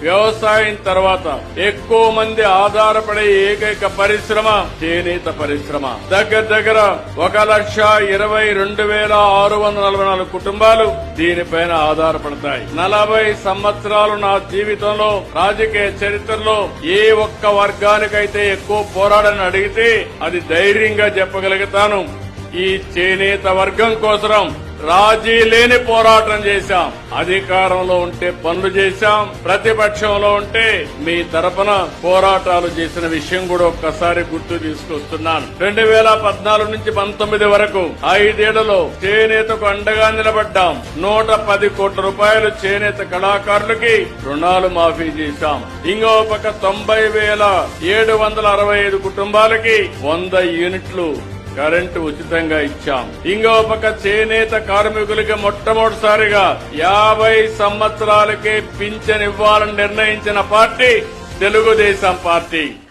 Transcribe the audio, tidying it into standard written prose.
వ్యవసాయం తర్వాత ఎక్కువ మంది ఆధారపడే ఏకైక పరిశ్రమ చేనేత పరిశ్రమ. దగ్గర 1,22,644 కుటుంబాలు దీనిపైన ఆధారపడతాయి. 40 సంవత్సరాలు నా జీవితంలో రాజకీయ చరిత్రలో ఏ ఒక్క వర్గానికైతే ఎక్కువ పోరాడని అడిగితే అది ధైర్యంగా చెప్పగలుగుతాను. ఈ చేనేత వర్గం కోసం రాజీ లేని పోరాటం చేశాం. అధికారంలో ఉంటే పనులు చేశాం, ప్రతిపక్షంలో ఉంటే మీ తరపున పోరాటాలు చేసిన విషయం కూడా ఒక్కసారి గుర్తు తీసుకొస్తున్నాను. 2014 నుంచి 19 వరకు 5 ఏళ్లలో చేనేతకు అండగా నిలబడ్డాం. 110 కోట్ల రూపాయలు చేనేత కళాకారులకి రుణాలు మాఫీ చేశాం. ఇంకో పక్క 90,765 కుటుంబాలకి 100 యూనిట్లు కరెంటు ఉచితంగా ఇచ్చాం. ఇంకో పక్క చేనేత కార్మికులకి మొట్టమొదటిసారిగా 50 సంవత్సరాలకే పింఛన్ ఇవ్వాలని నిర్ణయించిన పార్టీ తెలుగుదేశం పార్టీ.